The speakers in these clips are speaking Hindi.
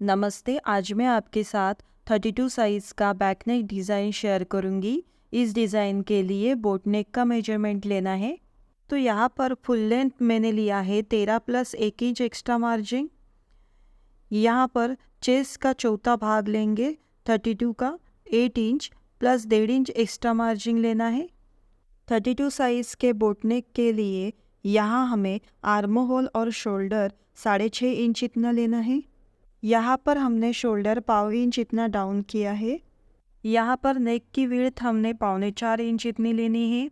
नमस्ते। आज मैं आपके साथ 32 साइज़ का बैक नेक डिज़ाइन शेयर करूंगी। इस डिज़ाइन के लिए बोट नेक का मेजरमेंट लेना है। तो यहाँ पर फुल लेंथ मैंने लिया है 13 प्लस 1 इंच एक्स्ट्रा मार्जिन। यहाँ पर चेस्ट का चौथा भाग लेंगे 32 का 8 inch plus 1.5 inch extra margin लेना है। 32 साइज़ के बोट नेक के लिए यहाँ हमें आर्म होल और शोल्डर 6.5 इंच इतना लेना है। यहाँ पर हमने शोल्डर 1/4 इंच इतना डाउन किया है। यहाँ पर नेक की विड्थ हमने 3.25 इंच इतनी लेनी है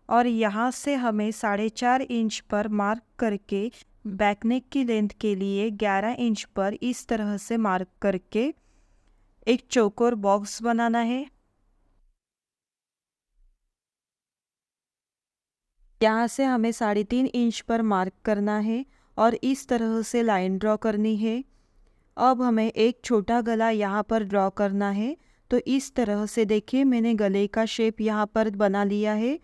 और यहाँ से हमें 4.5 इंच पर मार्क करके बैक नेक की लेंथ के लिए 11 इंच पर इस तरह से मार्क करके एक चौकोर बॉक्स बनाना है। यहाँ से हमें 3.5 इंच पर मार्क करना है और इस तरह से लाइन ड्रॉ करनी है। अब हमें एक छोटा गला यहाँ पर ड्रॉ करना है। तो इस तरह से देखिए मैंने गले का शेप यहाँ पर बना लिया है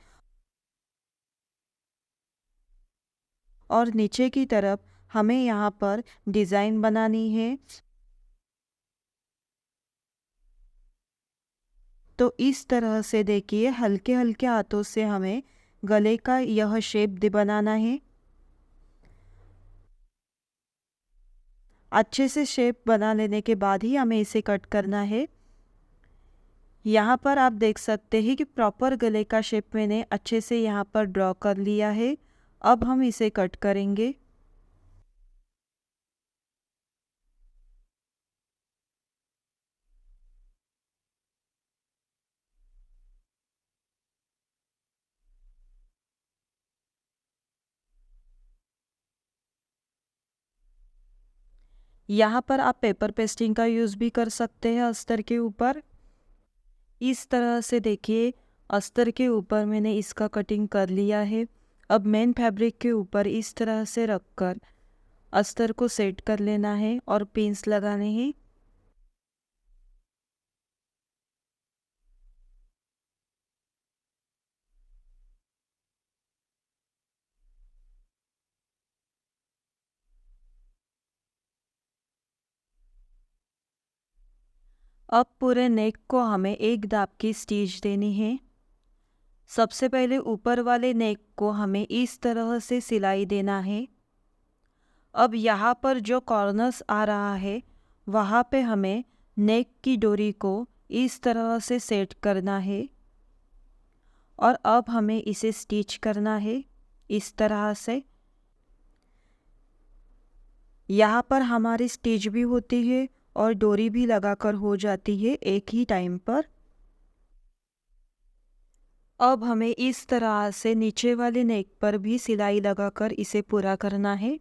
और नीचे की तरफ हमें यहाँ पर डिज़ाइन बनानी है। तो इस तरह से देखिए हल्के हल्के हाथों से हमें गले का यह शेप बनाना है। अच्छे से शेप बना लेने के बाद ही हमें इसे कट करना है। यहाँ पर आप देख सकते हैं कि प्रॉपर गले का शेप मैंने अच्छे से यहाँ पर ड्रॉ कर लिया है। अब हम इसे कट करेंगे। यहाँ पर आप पेपर पेस्टिंग का यूज़ भी कर सकते हैं अस्तर के ऊपर। इस तरह से देखिए अस्तर के ऊपर मैंने इसका कटिंग कर लिया है। अब मेन फैब्रिक के ऊपर इस तरह से रखकर अस्तर को सेट कर लेना है और पिन्स लगाने हैं। अब पूरे नेक को हमें एक दाब की स्टिच देनी है। सबसे पहले ऊपर वाले नेक को हमें इस तरह से सिलाई देना है। अब यहाँ पर जो कॉर्नर्स आ रहा है वहाँ पे हमें नेक की डोरी को इस तरह से सेट करना है और अब हमें इसे स्टिच करना है इस तरह से। यहाँ पर हमारी स्टिच भी होती है और डोरी भी लगाकर हो जाती है एक ही टाइम पर। अब हमें इस तरह से नीचे वाले नेक पर भी सिलाई लगाकर इसे पूरा करना है।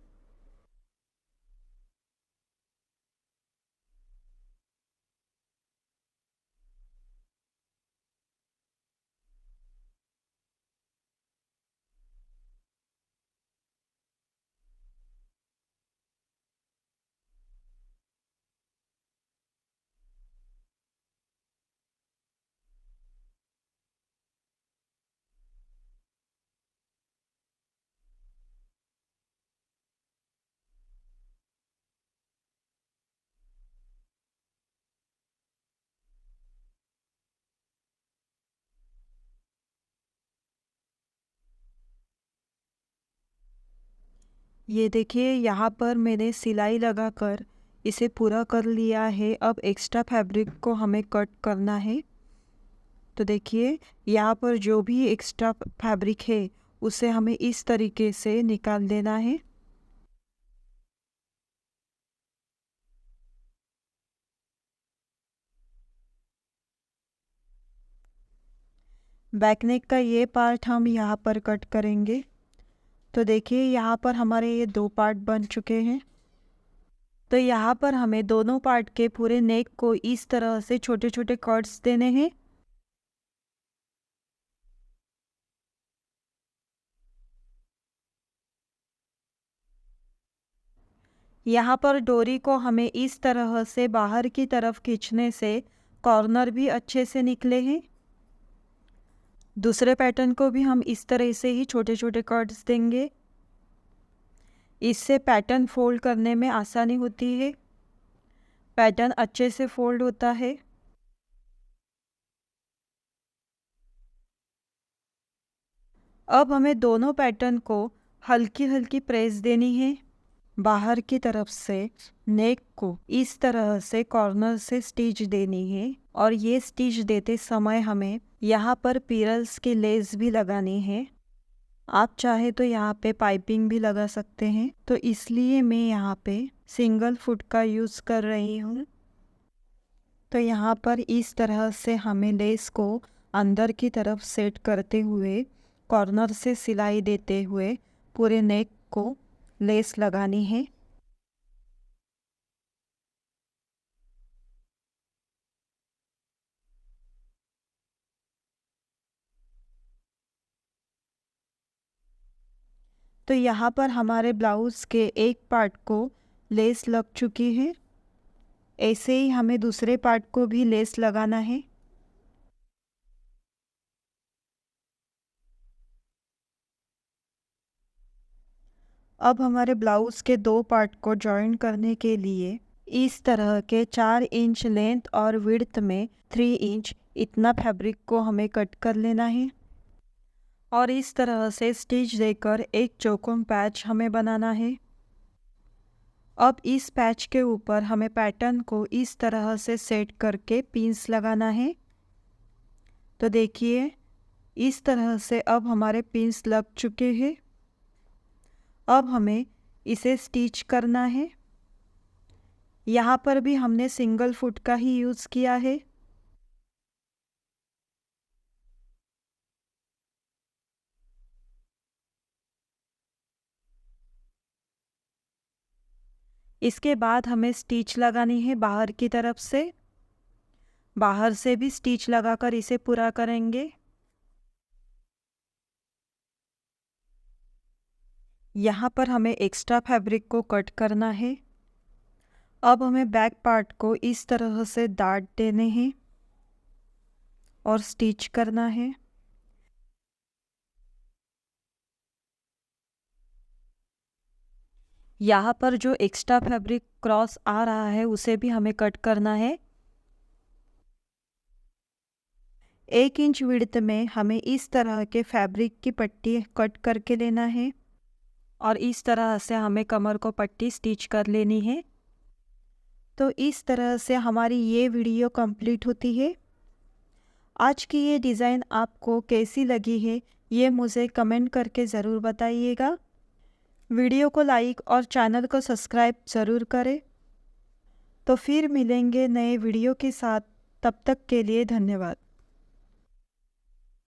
ये देखिए यहाँ पर मैंने सिलाई लगाकर इसे पूरा कर लिया है। अब एक्स्ट्रा फैब्रिक को हमें कट करना है। तो देखिए यहाँ पर जो भी एक्स्ट्रा फैब्रिक है उसे हमें इस तरीके से निकाल देना है। बैक नेक का ये पार्ट हम यहाँ पर कट करेंगे। तो देखिए यहाँ पर हमारे ये दो पार्ट बन चुके हैं। तो यहाँ पर हमें दोनों पार्ट के पूरे नेक को इस तरह से छोटे छोटे कट्स देने हैं। यहाँ पर डोरी को हमें इस तरह से बाहर की तरफ खींचने से कॉर्नर भी अच्छे से निकले हैं। दूसरे पैटर्न को भी हम इस तरह से ही छोटे छोटे कट्स देंगे। इससे पैटर्न फोल्ड करने में आसानी होती है। पैटर्न अच्छे से फोल्ड होता है। अब हमें दोनों पैटर्न को हल्की हल्की प्रेस देनी है। बाहर की तरफ से नेक को इस तरह से कॉर्नर से स्टिच देनी है और ये स्टिच देते समय हमें यहाँ पर पिरल्स की लेस भी लगानी है। आप चाहे तो यहाँ पे पाइपिंग भी लगा सकते हैं, तो इसलिए मैं यहाँ पे सिंगल फुट का यूज़ कर रही हूँ। तो यहाँ पर इस तरह से हमें लेस को अंदर की तरफ सेट करते हुए कॉर्नर से सिलाई देते हुए पूरे नेक को लेस लगानी है। तो यहाँ पर हमारे ब्लाउज़ के एक पार्ट को लेस लग चुकी है। ऐसे ही हमें दूसरे पार्ट को भी लेस लगाना है। अब हमारे ब्लाउज़ के दो पार्ट को जॉइन करने के लिए इस तरह के 4 इंच लेंथ और विड्थ में 3 इंच इतना फैब्रिक को हमें कट कर लेना है और इस तरह से स्टिच देकर एक चौकोन पैच हमें बनाना है। अब इस पैच के ऊपर हमें पैटर्न को इस तरह से सेट करके पिंस लगाना है। तो देखिए इस तरह से अब हमारे पिंस लग चुके हैं। अब हमें इसे स्टिच करना है। यहाँ पर भी हमने सिंगल फुट का ही यूज़ किया है। इसके बाद हमें स्टिच लगानी है बाहर की तरफ से। बाहर से भी स्टिच लगाकर इसे पूरा करेंगे। यहाँ पर हमें एक्स्ट्रा फैब्रिक को कट करना है। अब हमें बैक पार्ट को इस तरह से दाँत देने हैं और स्टिच करना है। यहाँ पर जो एक्स्ट्रा फैब्रिक क्रॉस आ रहा है उसे भी हमें कट करना है। 1 इंच विड्थ में हमें इस तरह के फैब्रिक की पट्टी कट करके लेना है और इस तरह से हमें कमर को पट्टी स्टिच कर लेनी है। तो इस तरह से हमारी ये वीडियो कंप्लीट होती है। आज की ये डिज़ाइन आपको कैसी लगी है ये मुझे कमेंट करके ज़रूर बताइएगा। वीडियो को लाइक और चैनल को सब्सक्राइब ज़रूर करें। तो फिर मिलेंगे नए वीडियो के साथ, तब तक के लिए धन्यवाद।